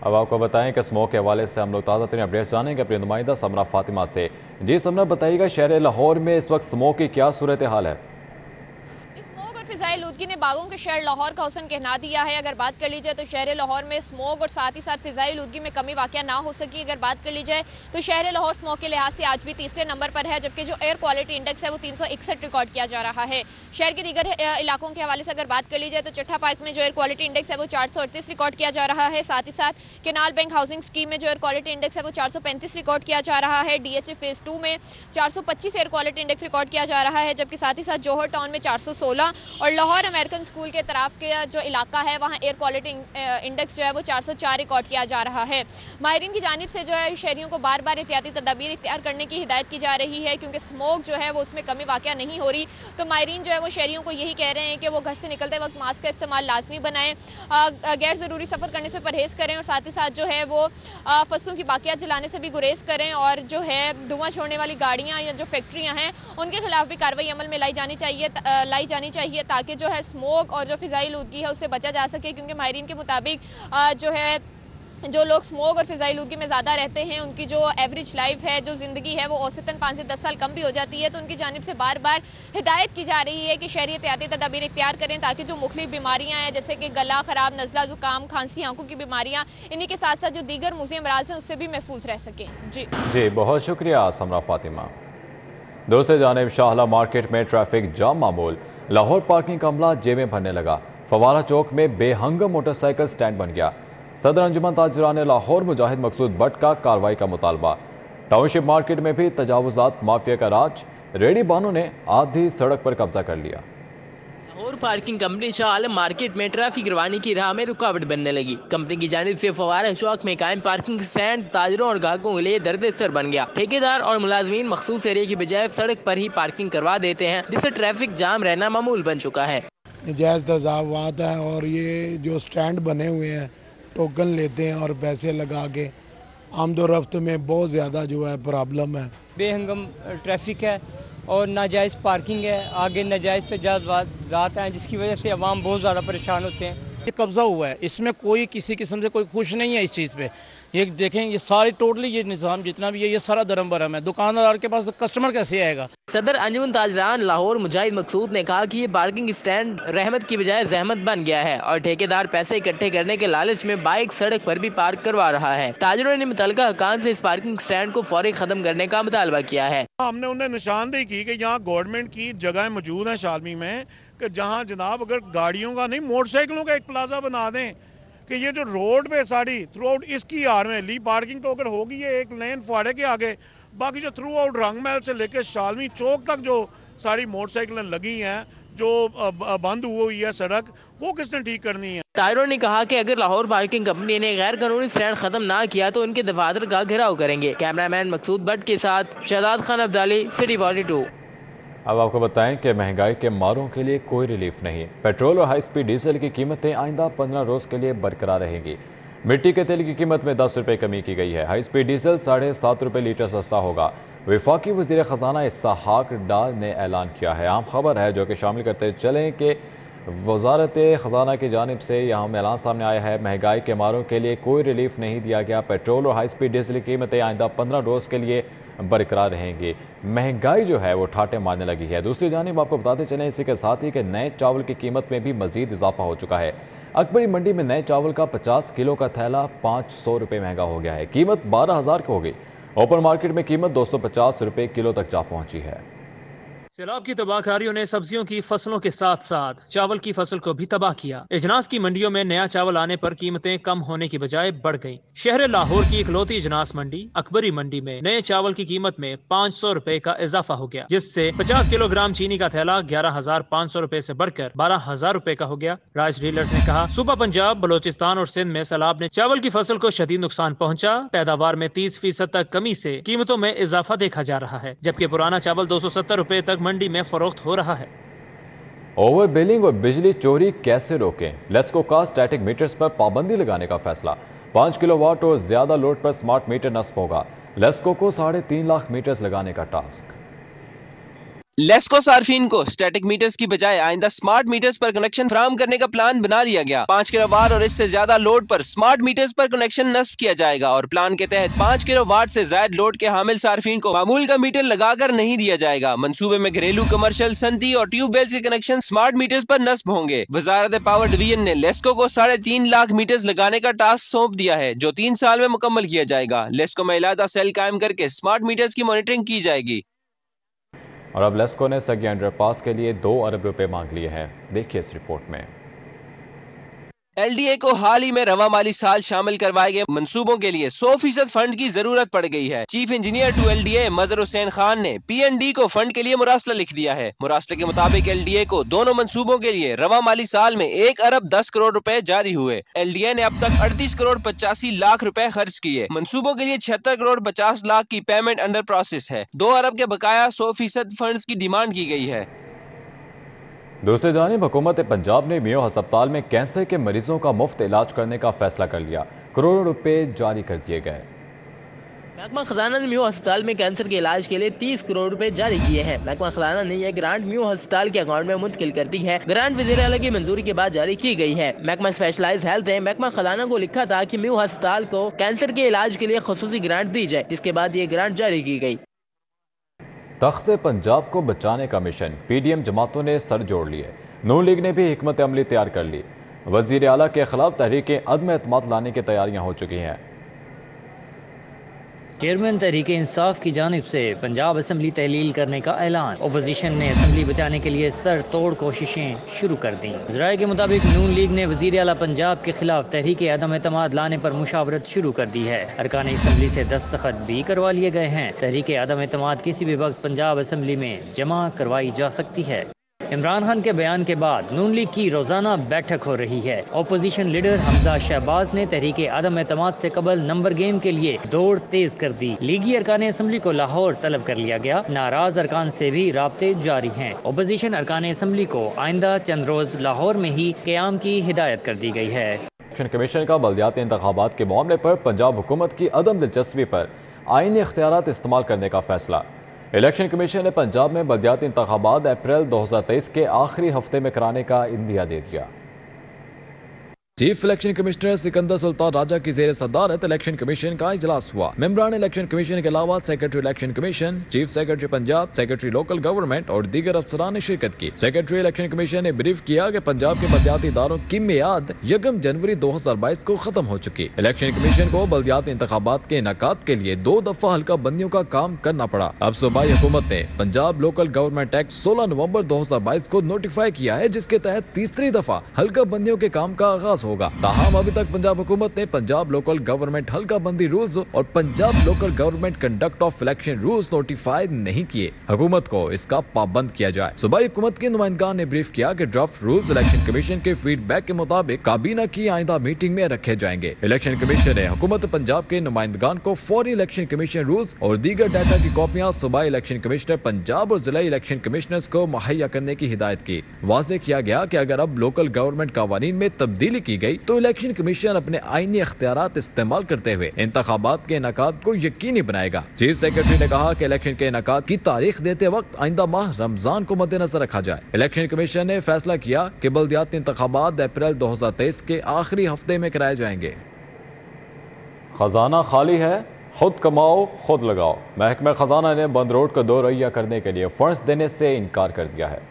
اب آپ کو بتائیں کہ اسموک کے حوالے سے ہم لوگ تازہ ترین اپڈیٹس جانیں گے اپنی نمائندہ سمرہ فاطمہ سے۔ جی سمرہ، بتائیے گا شہر لاہور میں اس وقت اسموک کی کیا صورتحال ہے؟ اسموگ اور فضائی آلودگی نے باغوں کے شہر لاہور کا حسن کہنا دیا ہے۔ اگر بات کر لی جائے تو شہر لاہور میں اسموگ اور ساتھ ہی ساتھ فضائی آلودگی میں کمی واقع نہ ہو سکی۔ اگر بات کر لی جائے تو شہر لاہور اسموگ کے لحاظ سے آج بھی تیسرے نمبر پر ہے، جبکہ جو ایئر کوالٹی انڈیکس ہے وہ 361 ریکارڈ کیا جا رہا ہے۔ شہر کے دیگر علاقوں کے حوالے سے اگر بات کر لی جائے تو چٹھا پارک میں جو ایئر کوالٹی انڈیکس ہے وہ 438 ریکارڈ کیا جا رہا ہے۔ ساتھ ہی ساتھ کینال بینک ہاؤسنگ اسکیم میں جو ایئر کوالٹی انڈیکس ہے وہ 435 ریکارڈ کیا جا رہا ہے۔ ڈی ایچ اے فیز 2 میں 425 ایئر کوالٹی انڈیکس ریکارڈ کیا جا رہا ہے، جبکہ ساتھ ہی ساتھ جوہر ٹاؤن میں 416 اور لاہور امریکن اسکول کے طرف کے جو علاقہ ہے وہاں ایئر کوالٹی انڈیکس جو ہے وہ 404 ریکارڈ کیا جا رہا ہے۔ ماہرین کی جانب سے جو ہے شہریوں کو بار بار احتیاطی تدابیر اختیار کرنے کی ہدایت کی جا رہی ہے، کیونکہ اسموک جو ہے وہ اس میں کمی واقع نہیں ہو رہی۔ تو ماہرین جو ہے وہ شہریوں کو یہی کہہ رہے ہیں کہ وہ گھر سے نکلتے وقت ماسک کا استعمال لازمی بنائیں، غیر ضروری سفر کرنے سے پرہیز کریں، اور ساتھ ہی ساتھ جو ہے وہ فصلوں کی باقیات جلانے سے بھی گریز کریں، اور جو ہے دھواں چھوڑنے والی گاڑیاں یا جو فیکٹریاں ہیں ان کے خلاف بھی کارروائی عمل میں لائی جانی چاہیے تاکہ جو ہے اسموک اور جو فضائی آلودگی ہے اس سے بچا جا سکے، کیونکہ ماہرین کے مطابق جو ہے جو لوگ اسموک اور فضائی آلودگی میں زیادہ رہتے ہیں ان کی جو ایوریج لائف ہے، جو زندگی ہے، وہ اوسطاً 5 سے 10 سال کم بھی ہو جاتی ہے۔ تو ان کی جانب سے بار بار ہدایت کی جا رہی ہے کہ شہری احتیاطی تدابیر اختیار کریں تاکہ جو مختلف بیماریاں ہیں جیسے کہ گلا خراب، نزلہ، زکام، کھانسی، آنکھوں کی بیماریاں، انہی کے ساتھ ساتھ جو دیگر موذی امراض ہیں اس سے بھی محفوظ رہ سکیں۔ جی بہت شکریہ سمرہ فاطمہ۔ دوسری جانب شاہلہ مارکیٹ میں ٹریفک جام معمول، لاہور پارکنگ کا عملہ جیبیں بھرنے لگا۔ فوارہ چوک میں بے ہنگم موٹر سائیکل سٹینڈ بن گیا۔ صدر انجمن تاجران لاہور مجاہد مقصود بٹ کا کارروائی کا مطالبہ۔ ٹاؤن شپ مارکیٹ میں بھی تجاوزات مافیا کا راج، ریڑی بانوں نے آدھی سڑک پر قبضہ کر لیا۔ Lahore parking company Shah Alam market میں ٹریفک روانی کی راہ میں رکاوٹ بننے لگی۔ کمپنی کی جانب سے فوارہ چوک میں قائم پارکنگ سٹینڈ تاجروں اور گاہکوں کے لیے درد سر بن گیا۔ ٹھیکیدار اور ملازمین مخصوص ایریا کی بجائے سڑک پر ہی پارکنگ کروا دیتے ہیں، جس سے ٹریفک جام رہنا معمول بن چکا ہے۔ نجائز تجاوزات ہیں، اور یہ جو سٹینڈ بنے ہوئے ہیں ٹوکن لیتے ہیں اور پیسے لگا کے آمد و رفت میں بہت زیادہ جو ہے پرابلم ہے۔ بے ہنگم ٹریفک ہے اور ناجائز پارکنگ ہے، آگے ناجائز تجاوزات ہیں جس کی وجہ سے عوام بہت زیادہ پریشان ہوتے ہیں۔ یہ قبضہ ہوا ہے، اس میں کوئی کسی قسم سے کوئی خوش نہیں ہے اس چیز پہ۔ یہ دیکھیں، یہ سارے ٹوٹلی یہ نظام جتنا بھی ہے یہ سارا درم برہم ہے۔ دکاندار کے پاس کسٹمر کیسے آئے گا؟ صدر انجمن تاجران لاہور مجاہد مقصود نے کہا کہ یہ پارکنگ سٹینڈ رحمت کی بجائے زحمت بن گیا ہے اور ٹھیکیدار پیسے اکٹھے کرنے کے لالچ میں بائک سڑک پر بھی پارک کروا رہا ہے۔ تاجروں نے متعلقہ حکام سے اس پارکنگ سٹینڈ کو فوری ختم کرنے کا مطالبہ کیا ہے۔ ہم نے انہیں نشاندہی کی کہ یہاں گورنمنٹ کی جگہیں موجود ہیں شالمی میں، کہ جہاں جناب اگر گاڑیوں کا نہیں موٹر سائیکلوں کا ایک پلازا بنا دیں، کہ یہ جو روڈ پہ ساری تھرو آؤٹ اس کی آڑ میں لی پارکنگ تو اگر ہوگی یہ ایک لین فواڑے کے آگے، باقی جو تھرو آؤٹ رنگ محل سے لے کے شالمی چوک تک جو ساری موٹر سائیکلیں لگی ہیں، جو بند ہوئی ہے سڑک، وہ کس نے ٹھیک کرنی ہے؟ تاجروں نے کہا کہ اگر لاہور پارکنگ کمپنی نے غیر قانونی سٹینڈ ختم نہ کیا تو ان کے دفاتر کا گھیراؤ کریں گے۔ کیمرہ مین مقصود بٹ کے ساتھ شہزاد خان عبدالی، سٹی 42۔ اب آپ کو بتائیں کہ مہنگائی کے ماروں کے لیے کوئی ریلیف نہیں۔ پیٹرول اور ہائی سپیڈ ڈیزل کی قیمتیں آئندہ 15 روز کے لیے برقرار رہیں گی۔ مٹی کے تیل کی قیمت میں 10 روپے کمی کی گئی ہے۔ ہائی سپیڈ ڈیزل 7.5 روپے لیٹر سستا ہوگا۔ وفاقی وزیر خزانہ اسحاق ڈار نے اعلان کیا ہے۔ عام خبر ہے جو کہ شامل کرتے چلیں کہ وزارت خزانہ کی جانب سے یہاں میں اعلان سامنے آیا ہے، مہنگائی کے ماروں کے لیے کوئی ریلیف نہیں دیا گیا۔ پیٹرول اور ہائی سپیڈ ڈیزل کی قیمتیں آئندہ 15 روز کے لیے برقرار رہیں گی۔ مہنگائی جو ہے وہ ٹھاٹے مارنے لگی ہے۔ دوسری جانب آپ کو بتاتے چلیں اسی کے ساتھ ہی کہ نئے چاول کی قیمت میں بھی مزید اضافہ ہو چکا ہے۔ اکبری منڈی میں نئے چاول کا 50 کلو کا تھیلا 500 روپے مہنگا ہو گیا ہے۔ قیمت 12,000 کی ہو گئی۔ اوپن مارکیٹ میں قیمت 250 روپے کلو تک جا پہنچی ہے۔ سیلاب کی تباہ کاریوں نے سبزیوں کی فصلوں کے ساتھ ساتھ چاول کی فصل کو بھی تباہ کیا۔ اجناس کی منڈیوں میں نیا چاول آنے پر قیمتیں کم ہونے کی بجائے بڑھ گئیں۔ شہر لاہور کی اکلوتی اجناس منڈی اکبری منڈی میں نئے چاول کی قیمت میں 500 روپے کا اضافہ ہو گیا، جس سے 50 کلو گرام چینی کا تھیلا 11,500 روپے سے بڑھ کر 12,000 روپے کا ہو گیا۔ رائس ڈیلرز نے کہا صوبہ پنجاب، بلوچستان اور سندھ میں سیلاب نے چاول کی فصل کو شدید نقصان پہنچا۔ پیداوار میں 30% تک کمی سے قیمتوں میں اضافہ دیکھا جا رہا ہے، جبکہ پرانا چاول 270 روپے تک منڈی میں فروخت ہو رہا ہے۔ اوور بلنگ اور بجلی چوری کیسے روکیں؟ لیسکو کا اسٹیٹک میٹرز پر پابندی لگانے کا فیصلہ۔ 5 کلو واٹ اور زیادہ لوڈ پر سمارٹ میٹر نصب ہوگا۔ لیسکو کو 3.5 لاکھ میٹرز لگانے کا ٹاسک۔ لیسکو صارفین کو اسٹیٹک میٹرز کی بجائے آئندہ سمارٹ میٹرز پر کنیکشن فراہم کرنے کا پلان بنا دیا گیا۔ 5 کلو واٹ اور اس سے زیادہ لوڈ پر سمارٹ میٹرز پر کنیکشن نصب کیا جائے گا اور پلان کے تحت 5 کلو واٹ سے زائد لوڈ کے حامل صارفین کو معمول کا میٹر لگا کر نہیں دیا جائے گا۔ منصوبے میں گھریلو، کمرشل، صنعتی اور ٹیوب ویلز کے کنیکشن سمارٹ میٹرز پر نصب ہوں گے۔ وزارت پاور ڈویژن نے لیسکو کو 3.5 لاکھ میٹرز لگانے کا ٹاسک سونپ دیا ہے جو 3 سال میں مکمل کیا جائے گا۔ لیسکو میں علیحدہ سیل قائم کر کے سمارٹ میٹرز کی مانیٹرنگ کی جائے گی۔ اور اب لیسکو نے سگی انڈر پاس کے لیے 2 ارب روپے مانگ لیے ہیں، دیکھیے اس رپورٹ میں۔ ایل ڈی اے کو حال ہی میں رواں مالی سال شامل کروائے گئے منصوبوں کے لیے 100% فنڈ کی ضرورت پڑ گئی ہے۔ Chief engineer two L D A Mazhar Hussain Khan نے پی این ڈی کو فنڈ کے لیے مراسلہ لکھ دیا ہے۔ مراسلے کے مطابق ایل ڈی اے کو دونوں منصوبوں کے لیے رواں مالی سال میں 1 ارب 10 کروڑ روپے جاری ہوئے۔ ایل ڈی اے نے اب تک 38 کروڑ 85 لاکھ روپے خرچ کیے۔ منصوبوں کے لیے 76 کروڑ 50 لاکھ کی پیمنٹ انڈر پروسیس ہے۔ 2 ارب کے بقایا 100% فنڈز کی ڈیمانڈ کی گئی ہے۔ دوسری جانب حکومت پنجاب نے میو ہسپتال میں کینسر کے مریضوں کا مفت علاج کرنے کا فیصلہ کر لیا، کروڑوں روپے جاری کر دیے گئے۔ محکمہ خزانہ نے میو ہسپتال میں کینسر کے علاج کے لیے 30 کروڑ روپے جاری کیے ہیں۔ محکمہ خزانہ نے یہ گرانٹ میو ہسپتال کے اکاؤنٹ میں منتقل کر دی ہے۔ گرانٹ وزیر اعلیٰ کی منظوری کے بعد جاری کی گئی ہے۔ محکمہ اسپیشلائز ہیلتھ نے محکمہ خزانہ کو لکھا تھا کہ میو ہسپتال کو کینسر کے علاج کے لیے خصوصی گرانٹ دی جائے، جس کے بعد یہ گرانٹ جاری کی گئی۔ تخت پنجاب کو بچانے کا مشن، پی ڈی ایم جماعتوں نے سر جوڑ لیے، نون لیگ نے بھی حکمت عملی تیار کر لی۔ وزیر اعلیٰ کے خلاف تحریک عدم اعتماد لانے کی تیاریاں ہو چکی ہیں۔ چیئرمین تحریک انصاف کی جانب سے پنجاب اسمبلی تحلیل کرنے کا اعلان، اپوزیشن نے اسمبلی بچانے کے لیے سر توڑ کوششیں شروع کر دیں۔ ذرائع کے مطابق نون لیگ نے وزیر اعلیٰ پنجاب کے خلاف تحریک عدم اعتماد لانے پر مشاورت شروع کر دی ہے۔ ارکان اسمبلی سے دستخط بھی کروا لیے گئے ہیں۔ تحریک عدم اعتماد کسی بھی وقت پنجاب اسمبلی میں جمع کروائی جا سکتی ہے۔ عمران خان کے بیان کے بعد نون لیگ کی روزانہ بیٹھک ہو رہی ہے۔ اپوزیشن لیڈر حمزہ شہباز نے تحریک عدم اعتماد سے قبل نمبر گیم کے لیے دوڑ تیز کر دی۔ لیگی ارکان اسمبلی کو لاہور طلب کر لیا گیا۔ ناراض ارکان سے بھی رابطے جاری ہیں۔ اپوزیشن ارکان اسمبلی کو آئندہ چند روز لاہور میں ہی قیام کی ہدایت کر دی گئی ہے۔ الیکشن کمیشن کا بلدیاتی انتخابات کے معاملے پر پنجاب حکومت کی عدم دلچسپی پر آئینی اختیارات استعمال کرنے کا فیصلہ۔ الیکشن کمیشن نے پنجاب میں بلدیاتی انتخابات اپریل 2023 کے آخری ہفتے میں کرانے کا عندیہ دے دیا۔ چیف الیکشن کمشنر سکندر سلطان راجہ کی زیر صدارت الیکشن کمیشن کا اجلاس ہوا۔ ممبران الیکشن کمیشن کے علاوہ secretary election commission, chief secretary Punjab, secretary local government اور دیگر افسران نے شرکت کی۔ سیکرٹری الیکشن کمیشن نے بریف کیا کہ پنجاب کے بلدیاتی اداروں کی میعاد 1 جنوری 2022 کو ختم ہو چکی۔ الیکشن کمیشن کو بلدیاتی انتخابات کے انعقاد کے لیے 2 دفعہ حلقہ بندیوں کا کام کرنا پڑا۔ اب صوبائی حکومت نے پنجاب لوکل گورنمنٹ ایکٹ 16 نومبر 2022 کو نوٹیفائی کیا ہے، جس کے تحت تیسری دفعہ حلقہ بندیوں کے کام کا آغاز ہوگا۔ تاہم ابھی تک پنجاب حکومت نے پنجاب لوکل گورنمنٹ حلقہ بندی رولز اور Punjab local government conduct of election rules notify نہیں کیے۔ حکومت کو اس کا پابند کیا جائے۔ صوبائی حکومت کے نمائندگان نے بریف کیا کہ ڈرافٹ رولز الیکشن کمیشن کے فیڈ بیک کے مطابق کابینہ کی آئندہ میٹنگ میں رکھے جائیں گے۔ الیکشن کمیشن نے حکومت پنجاب کے نمائندگان کو فوری الیکشن کمیشن رولز اور دیگر ڈیٹا کی کاپیاں صوبائی الیکشن کمیشنر پنجاب اور ضلعی الیکشن کمشنرز کو مہیا کرنے کی ہدایت کی۔ واضح کیا گیا کہ اگر اب لوکل گورنمنٹ قوانین میں تبدیلی کی گئی تو الیکشن کمیشن اپنے آئینی اختیارات استعمال کرتے ہوئے انتخابات کے انعقاد کو یقینی بنائے گا۔ چیف سیکرٹری نے کہا کہ الیکشن کے انعقاد کی تاریخ دیتے وقت آئندہ ماہ رمضان کو مد نظر رکھا جائے۔ الیکشن کمیشن نے فیصلہ کیا کہ بلدیاتی انتخابات اپریل 2023 کے آخری ہفتے میں کرائے جائیں گے۔ خزانہ خالی ہے، خود کماؤ خود لگاؤ۔ محکمہ خزانہ نے بند روڈ کو دوریہ کرنے کے لیے فنڈز دینے سے انکار کر دیا ہے۔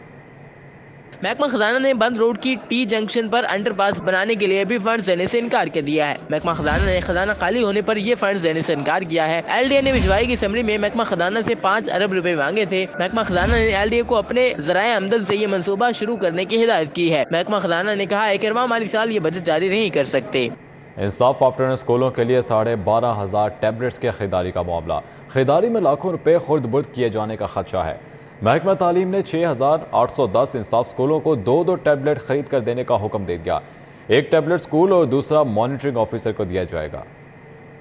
محکمہ خزانہ نے بند روڈ کی ٹی جنکشن پر انڈر پاس بنانے کے لیے بھی فنڈز دینے سے انکار کر دیا ہے۔ محکمہ خزانہ نے خزانہ خالی ہونے پر یہ فنڈز دینے سے انکار کیا ہے۔ ایل ڈی اے نے بھجوائی کی اسمبلی میں محکمہ خزانہ سے 5 ارب روپے مانگے تھے۔ محکمہ خزانہ نے ایل ڈی اے کو اپنے ذرائع آمدن سے یہ منصوبہ شروع کرنے کی ہدایت کی ہے۔ محکمہ خزانہ نے کہا ہے کہ رواں مالی سال یہ بجٹ جاری نہیں کر سکتے۔ انصاف آفٹرنون اسکولوں کے لیے 12,500 ٹیبلٹس کی خریداری کا معاملہ، خریداری میں لاکھوں روپے خرد برد کیے جانے کا خدشہ ہے۔ محکمہ تعلیم نے 6,810 انصاف اسکولوں کو 2 ٹیبلٹ خرید کر دینے کا حکم دے دیا۔ ایک ٹیبلٹ اسکول اور دوسرا مانیٹرنگ آفیسر کو دیا جائے گا۔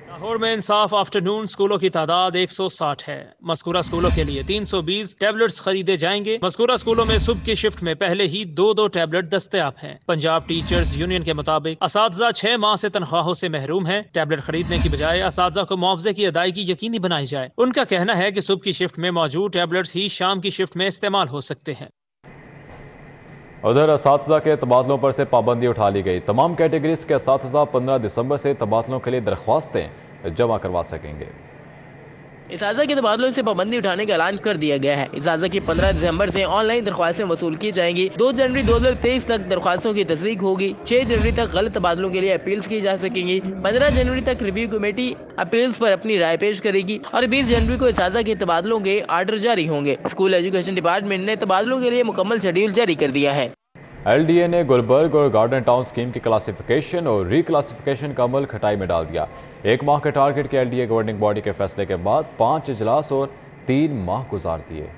लाहौर में इंसाफ आफ्टरनून स्कूलों की तादाद 160 है। मज़कूरा स्कूलों के लिए 320 टैबलेट्स खरीदे जाएंगे। मज़कूरा स्कूलों में सुबह की शिफ्ट में पहले ही 2-2 टैबलेट दस्तयाब हैं। पंजाब टीचर्स यूनियन के मुताबिक असातिज़ा 6 माह से तनख्वाहों से महरूम हैं। टैबलेट खरीदने की बजाय असातिज़ा को मुआवजे की अदायगी यकीनी बनाई जाए। उनका कहना है कि सुबह की शिफ्ट में मौजूद टैबलेट्स ही शाम की शिफ्ट में इस्तेमाल हो सकते हैं। उधर असातिज़ा के तबादलों पर से पाबंदी उठा ली गई। तमाम कैटेगरीज के असातिज़ा 15 दिसंबर से तबादलों के लिए दरख्वास्तें जमा करवा सकेंगे। इजाज़ा के तबादलों से पाबंदी उठाने का ऐलान कर दिया गया है। इजाज़ा की 15 दिसंबर से ऑनलाइन दरख्वास्तें वसूल की जाएंगी। 2 जनवरी 2023 तक दरख्वास्तों की तस्दीक होगी। 6 जनवरी तक गलत तबादलों के लिए अपील्स की जा सकेंगी। 15 जनवरी तक रिव्यू कमेटी अपील्स पर अपनी राय पेश करेगी और 20 जनवरी को इजाज़ा के तबादलों के आर्डर जारी होंगे। स्कूल एजुकेशन डिपार्टमेंट ने तबादलों के लिए मुकम्मल शेड्यूल जारी कर दिया है। LDA ने गुलबर्ग और गार्डन टाउन स्कीम की क्लासिफिकेशन और रीक्लासिफिकेशन का अमल खटाई में डाल दिया। 1 माह के टारगेट के LDA गवर्निंग बॉडी के फैसले के बाद 5 इजलास और 3 माह गुजार दिए।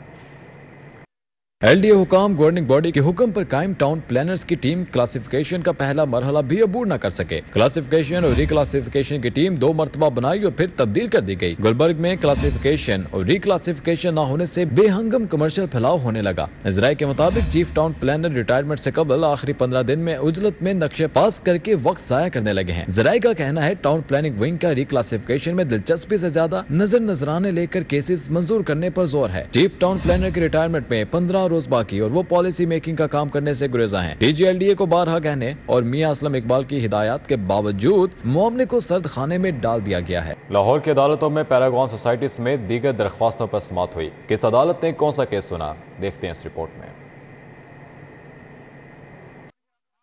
LDA हुकाम गवर्निंग बॉडी के हुक्म पर कायम टाउन प्लानर्स की टीम क्लासिफिकेशन का पहला मरहला भी अबूर न कर सके। क्लासिफिकेशन और रिक्लासिफिकेशन की टीम 2 मरतबा बनाई और फिर तब्दील कर दी गई। गुलबर्ग में क्लासिफिकेशन और रिक्लासिफिकेशन न होने से बेहंगम कमर्शियल फैलाव होने लगा। इजराय के मुताबिक चीफ टाउन प्लानर रिटायरमेंट से कबल आखिरी 15 दिन में उजलत में नक्शे पास करके वक्त जाया करने लगे हैं। इजराय का कहना है टाउन प्लानिंग विंग का रिक्लासिफिकेशन में दिलचस्पी से ज्यादा नजराने लेकर केसेस मंजूर करने पर जोर है। चीफ टाउन प्लानर के रिटायरमेंट में 15 रोज बाकी और वो पॉलिसी मेकिंग का काम करने से गुरेजा हैं। DG-LDA को बारहा कहने और मियां असलम इकबाल की हिदायत के बावजूद मामले को सर्द खाने में डाल दिया गया है। लाहौर की अदालतों में पैरागॉन सोसाइटी समेत दीगर दरख्वास्तों पर समाअत हुई। किस अदालत ने कौन सा केस सुना, देखते हैं इस रिपोर्ट में।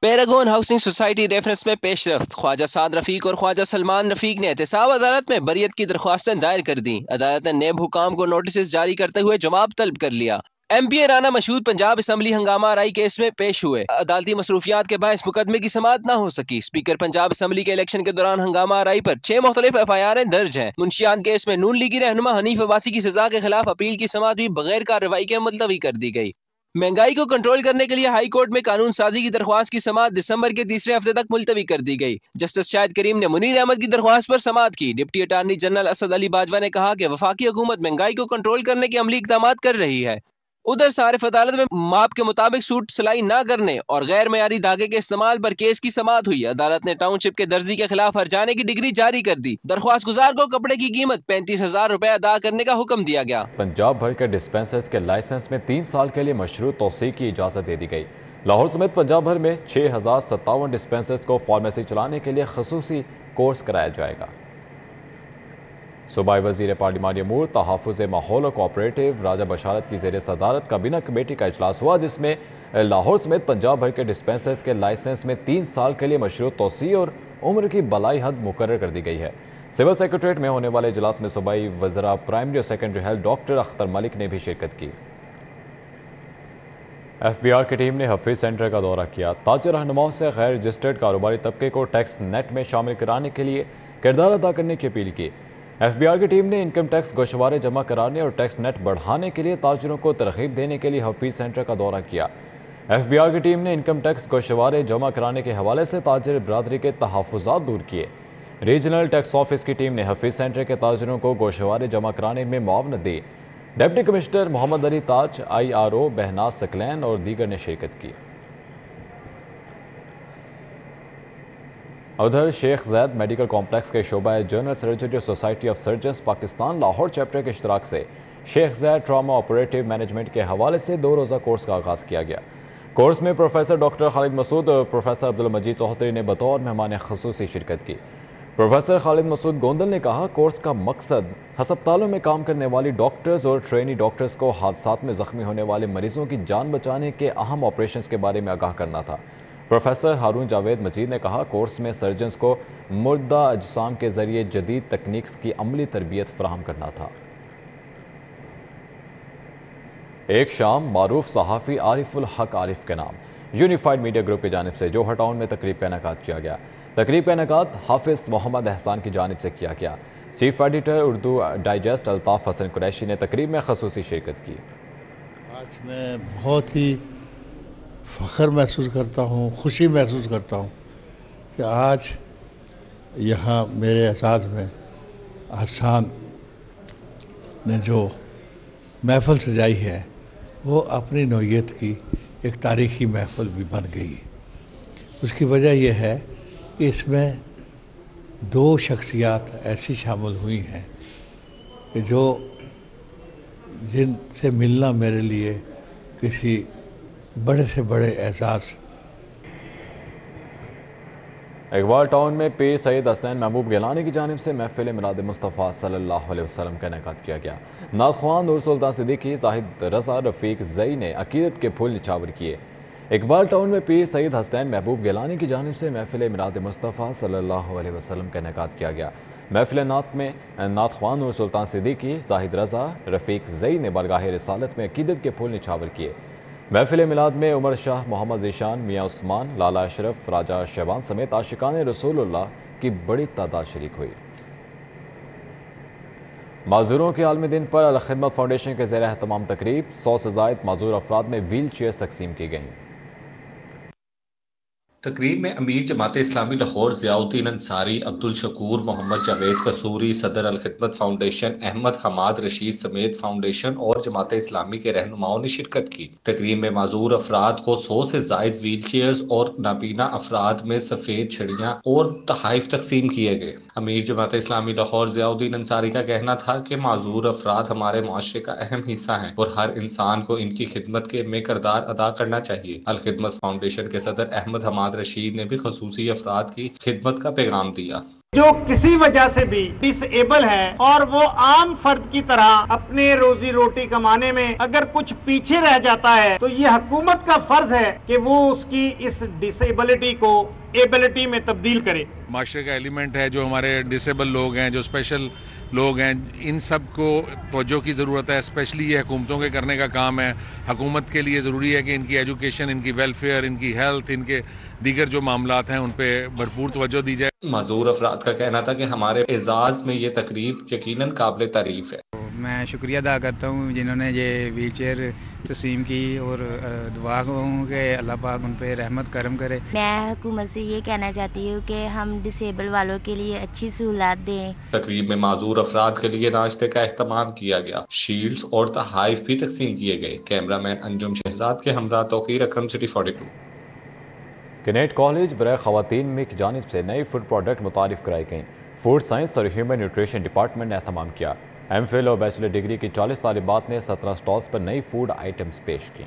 पैरागॉन हाउसिंग सोसाइटी रेफरेंस में पेशरफ्त। ख्वाजा साद रफीक और ख्वाजा सलमान रफीक ने एहतसाब अदालत में बरियत की दरख्वास्तें दायर कर दी। अदालत ने नेब हुकाम को नोटिस जारी करते हुए जवाब तलब कर लिया। MPA राना मशहूद पंजाब असम्बली हंगामा आराई केस में पेश हुए। अदालती मसरूफियात के बायस मुकदमे की समाअत न हो सकी। स्पीकर पंजाब असम्बली के इलेक्शन के दौरान हंगामा आराई पर 6 मुख्तलिफ FIR दर्ज हैं। मुंशियात केस में नून लीगी रहनुमा हनीफ अब्बासी की सजा के खिलाफ अपील की समाअत भी बगैर कार्रवाई के मुलतवी कर दी गई। महंगाई को कंट्रोल करने के लिए हाई कोर्ट में कानून साजी की दरख्वास्त की समाअत दिसंबर के तीसरे हफ्ते तक मुलतवी कर दी गई। जस्टिस शाहिद करीम ने मुनीर अहमद की दरख्वास्त पर समाअत की। Deputy attorney general Asad Ali Bajwa ने कहा कि वफाकी हुकूमत महंगाई को कंट्रोल करने के अमली इक़दाम कर रही है। उधर सारिफ अदालत में माप के मुताबिक सूट सिलाई न करने और गैर मयारी धागे के इस्तेमाल पर केस की समाअत हुई। अदालत ने टाउनशिप के दर्जी के खिलाफ हर्जाने की डिग्री जारी कर दी। दरख्वास्त गुजार को कपड़े की कीमत 35,000 रुपए अदा करने का हुक्म दिया गया। पंजाब भर के डिस्पेंसर्स के लाइसेंस में 3 साल के लिए मशरूत तौसीक की इजाजत दे दी गई। लाहौर समेत पंजाब भर में 6057 डिस्पेंसर्स को फार्मेसी चलाने के लिए खसूसी कोर्स कराया जाएगा। सूबाई वज़ीर पार्लिमानी अमूर तहफ़्फ़ुज़ माहौल और कोऑपरेटिव राजा बशारत की ज़ेर सदारत काबीना कमेटी का इजलास हुआ, जिसमें लाहौर समेत पंजाब भर के डिस्पेंसर्स के लाइसेंस में 3 साल के लिए मशरूत तौसी और उम्र की बलाई हद मुकर्रर कर दी गई है। सिविल सेक्रेटरीट में होने वाले इजलास में सूबाई वज़रा प्राइमरी और secondary health doctor Akhtar Malik ने भी शिरकत की। FBR की टीम ने हफीज सेंटर का दौरा किया। ताजर रहनुमाओं से गैर रजिस्टर्ड कारोबारी तबके को टैक्स नेट में शामिल कराने के लिए किरदार अदा करने की अपील की। FBR की टीम ने इनकम टैक्स गोशवारे जमा कराने और टैक्स नेट बढ़ाने के लिए ताजरों को तरगीब देने के लिए हफीज सेंटर का दौरा किया। FBR की टीम ने इनकम टैक्स गोशवारे जमा कराने के हवाले से ताजर बरादरी के तहफ़्फ़ुज़ात दूर किए। रीजनल टैक्स ऑफिस की टीम ने हफीज सेंटर के ताजरों को गोशवारे जमा कराने में मुआवनत दी। डिप्टी कमिश्नर मोहम्मद अली ताज, IRO बहनाज सकलैन और दीगर ने शिरकत की। उधर शेख ज़ैद मेडिकल कॉम्प्लेक्स के शोबा general surgery society of surgeons Pakistan Lahore chapter के इश्तराक से Sheikh Zaid trauma operative management के हवाले से 2 रोज़ा कोर्स का आगाज़ किया गया। कोर्स में प्रोफेसर डॉक्टर खालिद मसूद और प्रोफेसर अब्दुल मजीद चौधरी ने बतौर मेहमान ख़ुसूसी शिरकत की। प्रोफेसर खालिद मसूद गोंदल ने कहा, कोर्स का मकसद हस्पतालों में काम करने वाली डॉक्टर्स और ट्रेनी डॉक्टर्स को हादसात में ज़ख्मी होने वाले मरीजों की जान बचाने के अहम ऑपरेशंस के बारे में आगाह करना था। प्रोफेसर हारून जावेद मजीद ने कहा, कोर्स में सर्जन्स को मुर्दा अजसाम के ज़रिए जदीद तकनीक्स की अमली तरबियत फराहम करना था। एक शाम मारूफ सहाफ़ी आरिफुल हक आरिफ के नाम यूनिफाइड मीडिया ग्रुप की जानिब से जोहर टाउन में तकरीब का इनेकाद किया गया। तकरीब का इनेकाद हाफिज़ मोहम्मद एहसान की जानिब से किया गया। Chief editor Urdu digest Altaf Hasan Qureshi ने तकरीब में खसूसी शिरकत की। आज मैं बहुत ही फ़ख्र महसूस करता हूँ, खुशी महसूस करता हूँ कि आज यहाँ मेरे एहसास में आसान ने जो महफ़िल सजाई है वो अपनी नौइयत की एक तारीख़ी महफ़िल भी बन गई। उसकी वजह यह है कि इसमें दो शख्सियात ऐसी शामिल हुई हैं कि जिनसे मिलना मेरे लिए किसी बड़े से बड़े एहसास। इकबाल टाउन में पीर सैयद हसनैन महबूब गिलानी की जानिब से महफिल मिलाद मुस्तफ़ा सल्लल्लाहु अलैहि वसल्लम का इनेकाद किया गया। नाख़्वान नूर सुल्तान सिद्दीकी, जाहिद रज़ा, रफ़ीक ज़ई ने अक़ीदत के फूल निछावर किए। इकबाल टाउन में पीर सैयद हसनैन महबूब गिलानी की जानिब से महफिल मिलाद मुस्तफ़ा सल्लल्लाहु अलैहि वसल्लम का इनेकाद किया गया। महफिल नात में नाख़्वान नूर सुल्तान सिद्दीकी, जाहिद रज़ा, रफ़ीक ज़ई ने बारगाह रिसालत में अक़ीदत के फूल निछावर किए। महफिल मिलाद में उमर शाह, मोहम्मद ज़ीशान, मियाँ उस्मान, लाला अशरफ, राजा शहबान समेत आशिकान रसूलुल्लाह की बड़ी तादाद शरीक हुई। माजूरों के आलमी दिन पर अल खिदमत फाउंडेशन के ज़ेर एहतमाम तकरीब 100 से ज़ायद माजूर अफराद में व्हील चेयर्स तकसीम की गईं। तकरीब में अमीर जमात इस्लामी लाहौर ज़ियाउद्दीन अंसारी, अब्दुल शकूर, मोहम्मद जावेद कसूरी, सदर अल खिदमत फाउंडेशन अहमद हमाद रशीद समेत फाउंडेशन और जमात इस्लामी के रहनुमाओं ने शिरकत की। तकरीब में माजूर अफराद को 100 से ज़ायद व्हील चेयर्स और नाबीना अफराद में सफ़ेद छड़ियाँ और तहाइफ तकसीम किए गए। अमीर जमात इस्लामी लाहौर ज़ियाउद्दीन अंसारी का कहना था कि माजूर अफराद हमारे माशरे का अहम हिस्सा हैं और हर इंसान को इनकी खिदमत में किरदार अदा करना चाहिए। अल खिदमत फाउंडेशन के सदर अहमद हमाद रशीद ने भी खसूसी अफराद की खिदमत का पैगाम दिया। जो किसी वजह से भी डिसेबल है और वो आम फर्द की तरह अपने रोजी रोटी कमाने में अगर कुछ पीछे रह जाता है तो ये हुकूमत का फर्ज है कि वो उसकी इस डिसेबिलिटी को एबिलिटी में तब्दील करे। माशरे का एलिमेंट है, जो हमारे डिसेबल लोग हैं, जो स्पेशल लोग हैं, इन सब को तवज्जो की ज़रूरत है। स्पेशली ये हुकूमतों के करने का काम है। हुकूमत के लिए ज़रूरी है कि इनकी एजुकेशन, इनकी वेलफेयर, इनकी हेल्थ, इनके दीगर जो मामलात हैं उन पर भरपूर तवज्जो दी जाए। माजूर अफराद का कहना था कि हमारे एजाज़ में ये तकरीब यकीनन काबिल तारीफ है। मैं शुक्रिया अदा करता हूँ जिन्होंने ये व्हील चेयर तस्लीम की और दुआ कहूँ कि अल्लाह पाक उन पर रहमत करम करे। मैं हुकूमत से ये कहना चाहती हूँ कि हम डिसेबल वालों के लिए अच्छी सहूलत दें। तकरीब में माजूर अफराद के लिए नाश्ते का एहतमाम किया गया। शील्ड्स और तहाइफ भी तकसीम किए गए। कैमरामैन अंजुम शहजाद के हमरा तौकीर अकरम, सिटी 42। कैनेट कॉलेज बराए ख़वातीन में की जानिब से नई फूड प्रोडक्ट मुतारिफ कराई गई। फूड साइंस और ह्यूमन न्यूट्रिशन डिपार्टमेंट ने एहतमाम किया। एमफिल और बैचलर डिग्री की 40 तालिबात ने 17 स्टॉल्स पर नई फूड आइटम्स पेश की।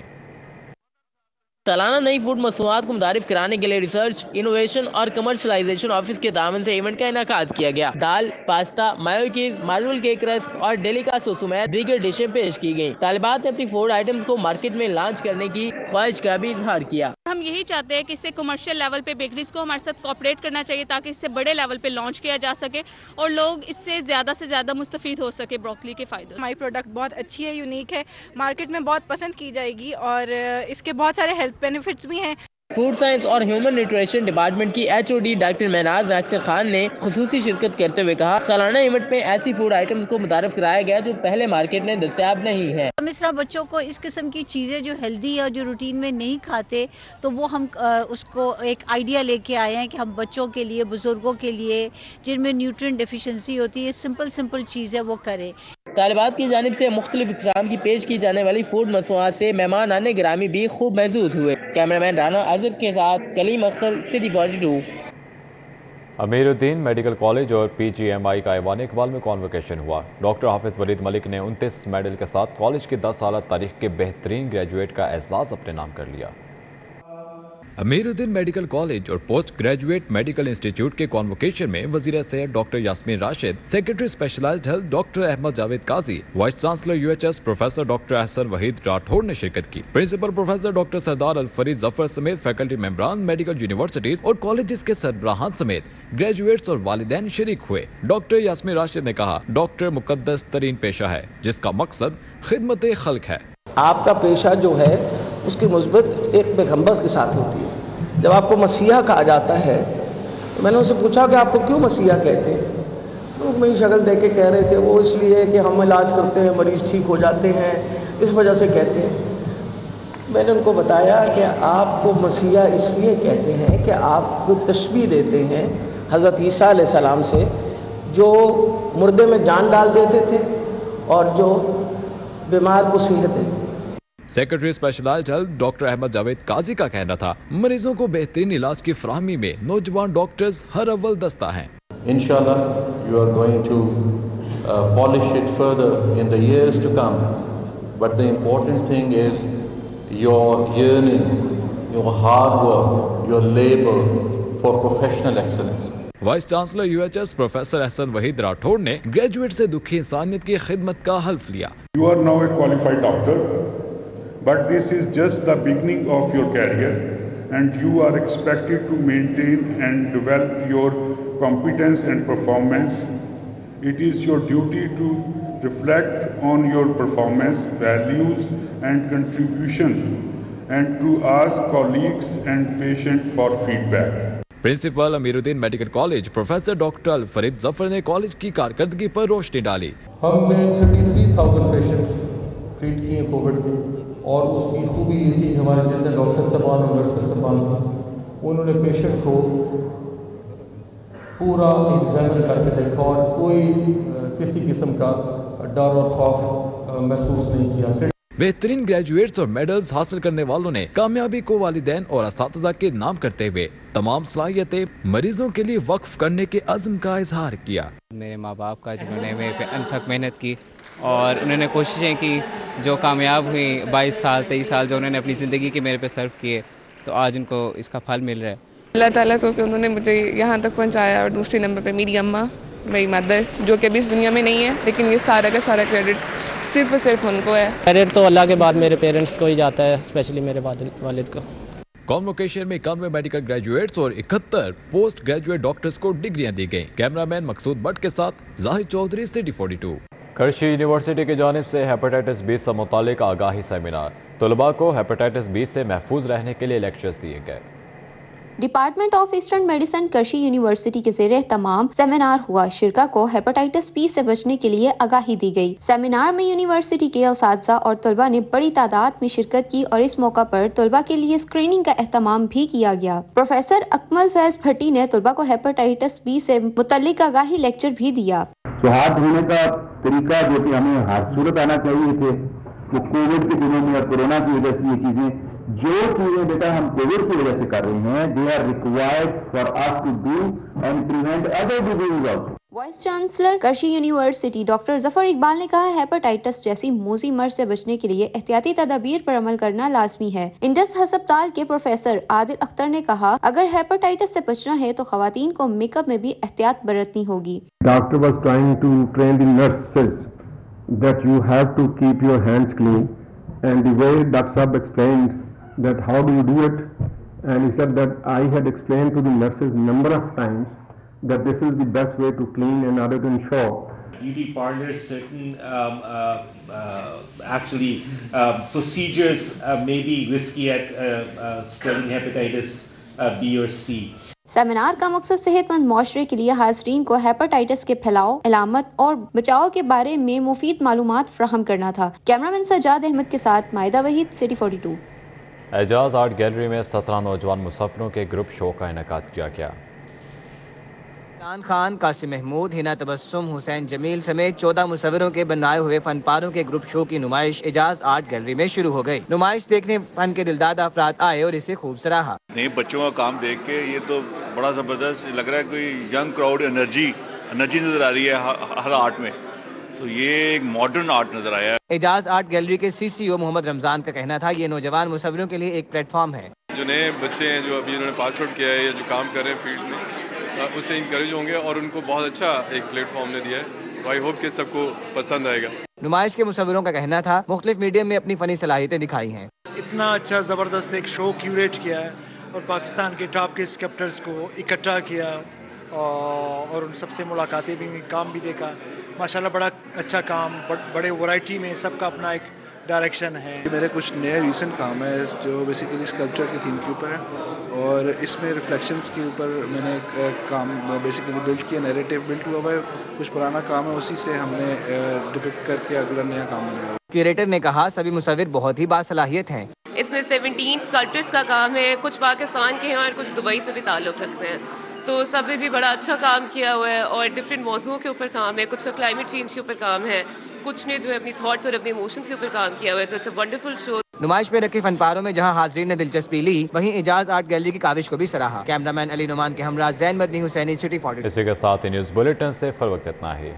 सालाना नई फूड मसनूआत को मुतारिफ कराने के लिए रिसर्च, इनोवेशन और कमर्शलाइजेशन ऑफिस के दामन से इवेंट का इनेकाद किया गया। दाल, pasta, mayonnaise, marble cake rusk और डेलिकासो समेत दीगर डिशें पेश की गईं। तालिबात ने अपनी फूड आइटम्स को मार्केट में लॉन्च करने की ख्वाहिश का भी इजहार किया। हम यही चाहते हैं कि इससे कमर्शियल लेवल पे बेकरीज को हमारे साथ कोऑपरेट करना चाहिए ताकि इससे बड़े लेवल पे लॉन्च किया जा सके और लोग इससे ज़्यादा से ज़्यादा मुस्तफ़ीद हो सके ब्रोकली के फ़ायदे। हमारी प्रोडक्ट बहुत अच्छी है, यूनिक है, मार्केट में बहुत पसंद की जाएगी और इसके बहुत सारे हेल्थ बेनिफिट्स भी हैं। फूड साइंस और ह्यूमन न्यूट्रिशन डिपार्टमेंट की HOD डॉक्टर महनाज नासिर खान ने खुसूसी शिरकत करते हुए कहा, सालाना इवेंट में ऐसी फूड आइटम्स को मुतारिफ कराया गया जो पहले मार्केट में दस्तयाब नहीं है। हम इस तरह बच्चों को इस किस्म की चीज़ें जो हेल्दी और जो रूटीन में नहीं खाते, तो वो हम उसको एक आइडिया लेके आए हैं कि हम बच्चों के लिए, बुजुर्गों के लिए जिनमें न्यूट्रिएंट डेफिशिएंसी होती है, सिंपल चीज़ है वो करें। तालिबात की जानिब से मुख्तलिफ इक़साम की पेश की जाने वाली फूड मसनूआत से मेहमान आने गिरामी भी खूब महसूस हुए। कैमरामैन राना आज़िर के साथ Kaleem Akhtar, city 42। Ameeruddin medical college और PGMI का ऐवान इकबाल में कॉन्वोकेशन हुआ। डॉक्टर हाफिज वलीद मलिक ने 29 मेडल के साथ कॉलेज की 10 साल तारीख के बेहतरीन ग्रेजुएट का एजाज़ अपने नाम कर लिया। अमीरुद्दीन मेडिकल कॉलेज और पोस्ट ग्रेजुएट मेडिकल इंस्टीट्यूट के कॉन्वोकेशन में वजीर सेहत doctor Yasmin Rashid, secretary specialised health doctor Ahmed Javed Qazi, vice chancellor UHS professor doctor Ahsan Waheed Rathore ने शिरकत की। Principal professor doctor Sardar Al Farid Zafar समेत फैकल्टी मेंबरान, मेडिकल यूनिवर्सिटीज और कॉलेजेस के सरबराहान समेत ग्रेजुएट्स और वालिदैन शरीक हुए। डॉक्टर यास्मीन राशिद ने कहा, डॉक्टर मुकद्दस तरीन पेशा है जिसका मकसद खिदमत खल्क है। आपका पेशा जो है उसकी मुस्बत एक पैगंबर के साथ होती है। जब आपको मसीहा कहा जाता है तो मैंने उनसे पूछा कि आपको क्यों मसीहा कहते हैं, तो मेरी शक्ल देख के कह रहे थे वो इसलिए कि हम इलाज करते हैं, मरीज़ ठीक हो जाते हैं, इस वजह से कहते हैं। मैंने उनको बताया कि आपको मसीहा इसलिए कहते हैं कि आपको तशबीह देते हैं हज़रत ईसा अलैहिस्सलाम से जो मुर्दे में जान डाल देते थे और जो बीमार को सेहत देते थे। Secretary specialised health doctor Ahmed Javed Qazi का कहना था, मरीजों को बेहतरीन इलाज की फराहमी में नौजवान डॉक्टर्स हर अव्वल दस्ता हैं। Inshallah, you are going to polish it further in the years to come. But the important thing is your yearning, your hard work, your labor for professional excellence. Vice chancellor UHS professor Ahsan Waheed Rathore ने graduate से दुखी इंसानियत की खिदमत का हल्फ लिया। You are now a qualified doctor, but this is just the beginning of your career, and you are expected to maintain and develop your competence and performance. It is your duty to reflect on your performance, values and contribution, and to ask colleagues and patients for feedback. Principal Ameeruddin medical college professor doctor Fareed Zafar ने college की कारकर्दगी पर रोशनी डाली। हमने 33,000 patients treat किए Covid के, और उसकी खूबी ये थी हमारे जितने डॉक्टर साहबान और नर्सेस साहबान थे, उन्होंने पेशेंट को पूरा एग्जामिन करके देखा और कोई किसी किस्म का डर और खौफ महसूस नहीं किया। बेहतरीन ग्रेजुएट्स और मेडल्स हासिल करने वालों ने कामयाबी को वालिदैन और असातिज़ा के नाम करते हुए तमाम सलाहियतें मरीजों के लिए वक्फ करने के अज़्म का इजहार किया। मेरे माँ बाप का, जिन्होंने मेरे पे अनथक मेहनत की और उन्होंने कोशिशें की, जो कामयाब हुई 22 साल 23 साल जो उन्होंने अपनी ज़िंदगी के मेरे पे सर्व किए, तो आज उनको इसका फल मिल रहा है। अल्लाह ताला को कि उन्होंने मुझे यहाँ तक पहुँचाया, और दूसरे नंबर पे मेरी अम्मा, मेरी मदर, जो कि अभी इस दुनिया में नहीं है, लेकिन ये सारा का सारा क्रेडिट सिर्फ और सिर्फ उनको है। क्रेडिट तो अल्लाह के बाद मेरे पेरेंट्स को ही जाता है, स्पेशली मेरे वालिद को। कॉन्वोकेशन में 91 मेडिकल ग्रेजुएट्स और 71 पोस्ट ग्रेजुएट डॉक्टर्स को डिग्रियां दी गईं। कैमरामैन मकसूद भट्ट के साथ जाहिद चौधरी, सिटी 42। करशी यूनिवर्सिटी की जानिब से हेपेटाइटिस बी से मुतालिक आगाही सेमिनार, तलबा को हेपेटाइटिस बी से महफूज रहने के लिए लेक्चर्स दिए गए। Department of eastern medicine Qarshi university के ज़ेरे तमाम सेमिनार हुआ। शिरका को हेपेटाइटिस बी से बचने के लिए आगाही दी गई। सेमिनार में यूनिवर्सिटी के उस्ताद और तलबा ने बड़ी तादाद में शिरकत की और इस मौका पर तलबा के लिए स्क्रीनिंग का एहतमाम भी किया गया। प्रोफेसर अकमल फैज भट्टी ने तलबा को हेपेटाइटिस बी से मुतल्लिक आगाही लेक्चर भी दिया। तो हाथ धोने का तरीका जो कि हमें हर सूरत आना चाहिए थे, वो कोविड के दिनों में और कोरोना की वजह से ये चीजें जो चीजें बेटा हम कोविड की वजह से कर रहे हैं, they are required for us to do and prevent other disease also. Vice chancellor Qarshi university doctor Zafar Iqbal ने कहा, हेपेटाइटिस जैसी मोजी मर्ज से बचने के लिए एहतियाती तदाबीर पर अमल करना लाजमी है। इंडस अस्पताल के प्रोफेसर आदिल अख्तर ने कहा, अगर हेपेटाइटिस से बचना है तो खवातीन को मेकअप में भी एहतियात बरतनी होगी। Doctor was trying to train the nurses that you have to keep your hands clean, and the way doctor sahab explained that how do you do it, and he said that I had explained to the nurses number of times that this is the best way to clean in order to ensure beauty parlors certain procedures may be risky at spreading hepatitis B or C. Seminar का मकसद सेहतमंद माशरे के लिए हाज़रीन को hepatitis के फैलाव, अलामत और बचाव के बारे में मुफीद मालूमात फराहम करना था। कैमरामैन सज्जाद अहमद के साथ Mahida Waheed, city 42। Ejaz art gallery में 17 नौजवान मुसाफिरों के ग्रुप शो का इनेकाद किया गया। खान, कासिम महमूद, हिना तबस्सुम, हुसैन जमील समेत 14 मुसव्विरों के बनाए हुए फनपारों के ग्रुप शो की नुमाइश एजाज आर्ट गैलरी में शुरू हो गई। नुमाइश देखने फन के दिलदाद अफराद आए और इसे खूब सराहा। नए बच्चों का काम देख के ये तो बड़ा जबरदस्त लग रहा है, कोई यंग क्राउड, एनर्जी नजर आ रही है हर आर्ट में, तो ये एक मॉडर्न आर्ट नजर आया है। एजाज आर्ट गैलरी के CCO मोहम्मद रमजान का कहना था, ये नौजवान मुसव्विरों के लिए एक प्लेटफॉर्म है। जो नए बच्चे हैं जो अभी उन्होंने पास आउट किया है या जो काम कर रहे हैं फील्ड में, उससे इंकरेज होंगे और उनको बहुत अच्छा एक प्लेटफॉर्म ने दिया है। आई होप कि सबको पसंद आएगा। नुमाइश के मुसव्विरों का कहना था, मुख्तलिफ मीडियम में अपनी फनी सलाहियतें दिखाई हैं। इतना अच्छा ज़बरदस्त एक शो क्यूरेट किया है और पाकिस्तान के टॉप के स्क्रिप्टर्स को इकट्ठा किया और उन सबसे मुलाकातें भी, काम भी देखा। माशाल्लाह बड़ा अच्छा काम, बड़े वैरायटी में सबका अपना एक डायरेक्शन है। मेरे कुछ नए रीसेंट काम है जो बेसिकली स्कल्पचर की थीम के ऊपर है, और इसमें रिफ्लेक्शंस के ऊपर मैंने एक काम बेसिकली बिल्ड किया, नैरेटिव बिल्ड हुआ है। कुछ पुराना काम है, उसी से हमने डिपिक्ट करके अगला नया काम बनाया। क्यूरेटर ने कहा, सभी मुसव्विर बहुत ही बासलाहियत हैं। इसमें 17 स्कल्पटर्स का काम है, कुछ पाकिस्तान के हैं और कुछ दुबई से भी ताल्लुक़ रखते हैं। تو سب نے جی بڑا اچھا کام کیا ہوا ہے اور ڈفرینٹ موضوعوں کے اوپر کام ہے. کچھ کا کلائمیٹ چینج کے اوپر کام ہے, کچھ نے جو ہے اپنی تھاٹس اور اپنے ایموشنس کے اوپر کام کیا ہوا ہے. تو اٹس اے ونڈرفل شو. نمائش میں رکھے فن پاروں میں جہاں حاضرین نے دلچسپی لی, وہیں اعجاز آرٹ گیلری کی کاوش کو بھی سراہا. کیمرہ مین علی نعمان کے ہمراہ زین مدنی حسینی, سٹی 40. اسی کے ساتھ نیوز بلیٹن سے فر وقت اتنا ہی.